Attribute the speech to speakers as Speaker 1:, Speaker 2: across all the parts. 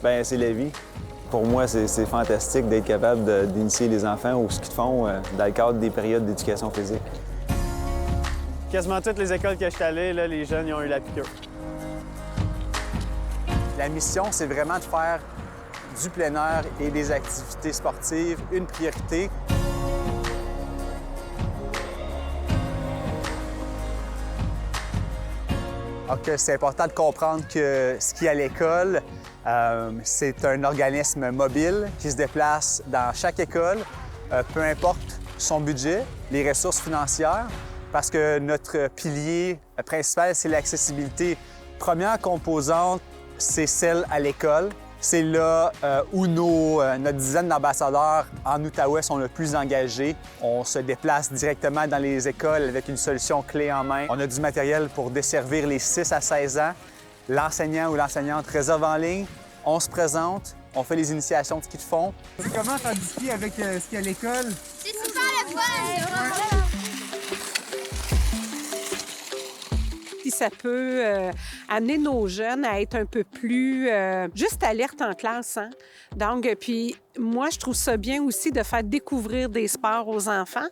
Speaker 1: bien, c'est la vie. Pour moi, c'est fantastique d'être capable d'initier les enfants au ski de fond dans le cadre des périodes d'éducation physique.
Speaker 2: Quasiment toutes les écoles que je suis allé, là, les jeunes ils ont eu la piqûre.
Speaker 3: La mission, c'est vraiment de faire du plein air et des activités sportives une priorité. Donc, c'est important de comprendre que Ski à l'école, c'est un organisme mobile qui se déplace dans chaque école, peu importe son budget, les ressources financières, parce que notre pilier principal, c'est l'accessibilité. Première composante, c'est celle à l'école. C'est là où notre dizaine d'ambassadeurs en Outaouais sont le plus engagés. On se déplace directement dans les écoles avec une solution clé en main. On a du matériel pour desservir les 6 à 16 ans. L'enseignant ou l'enseignante réserve en ligne, on se présente, on fait les initiations de ski de fond.
Speaker 4: Comment faire du ski avec ski à l'école?
Speaker 5: C'est super le fun!
Speaker 6: Puis ça peut amener nos jeunes à être un peu plus juste alertes en classe. Hein? Donc, puis moi, je trouve ça bien aussi de faire découvrir des sports aux enfants.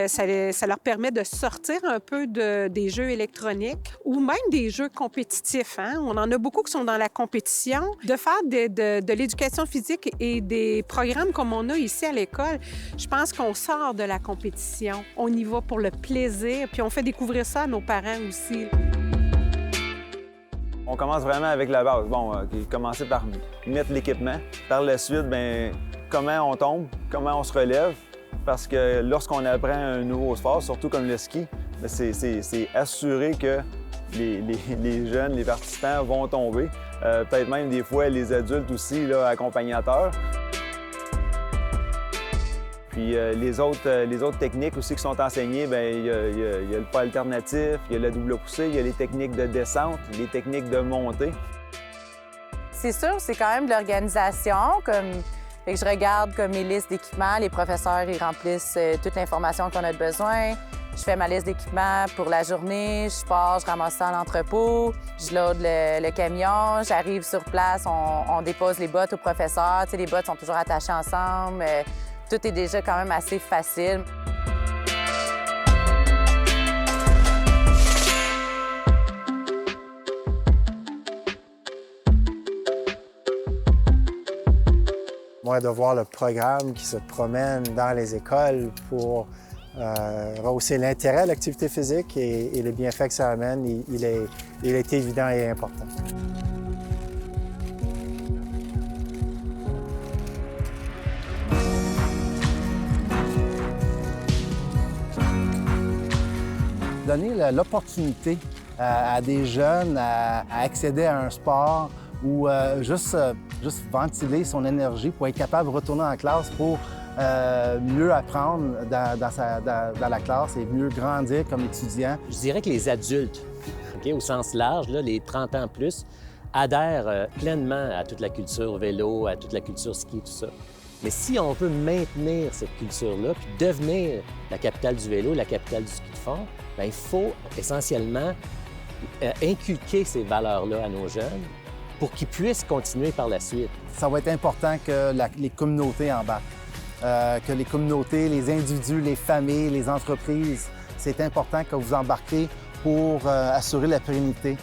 Speaker 6: Ça leur permet de sortir un peu des jeux électroniques ou même des jeux compétitifs. Hein? On en a beaucoup qui sont dans la compétition. De faire de l'éducation physique et des programmes comme on a ici à l'école, je pense qu'on sort de la compétition. On y va pour le plaisir, puis on fait découvrir ça à nos parents aussi.
Speaker 1: On commence vraiment avec la base. Bon, commencer par mettre l'équipement. Par la suite, bien, comment on tombe, comment on se relève. Parce que lorsqu'on apprend un nouveau sport, surtout comme le ski, bien, c'est assurer que les jeunes, les participants vont tomber. Peut-être même des fois les adultes aussi, là, accompagnateurs. Puis les autres techniques aussi qui sont enseignées, bien, il y a le pas alternatif, il y a la double poussée, il y a les techniques de descente, les techniques de montée.
Speaker 7: C'est sûr, c'est quand même de l'organisation. Fait que je regarde comme mes listes d'équipements, les professeurs ils remplissent toute l'information qu'on a besoin. Je fais ma liste d'équipements pour la journée, je pars, je ramasse ça à l'entrepôt, je load le camion, j'arrive sur place, on dépose les bottes au professeur. Tu sais, les bottes sont toujours attachées ensemble. Tout est déjà quand même assez facile.
Speaker 4: Moi, de voir le programme qui se promène dans les écoles pour rehausser l'intérêt à l'activité physique et les bienfaits que ça amène, il est évident et important. Donner l'opportunité à des jeunes à accéder à un sport ou juste ventiler son énergie pour être capable de retourner en classe pour mieux apprendre dans la classe et mieux grandir comme étudiant.
Speaker 8: Je dirais que les adultes, au sens large, là, les 30 ans plus, adhèrent pleinement à toute la culture vélo, à toute la culture ski, tout ça. Mais si on veut maintenir cette culture-là, puis devenir la capitale du vélo, la capitale du ski de fond, bien, il faut essentiellement inculquer ces valeurs-là à nos jeunes pour qu'ils puissent continuer par la suite.
Speaker 4: Ça va être important que les communautés embarquent, que les communautés, les individus, les familles, les entreprises, c'est important que vous embarquez pour assurer la pérennité.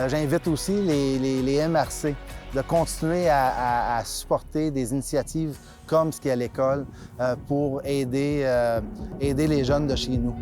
Speaker 4: J'invite aussi les MRC de continuer à supporter des initiatives comme Ski à l'école pour aider les jeunes de chez nous.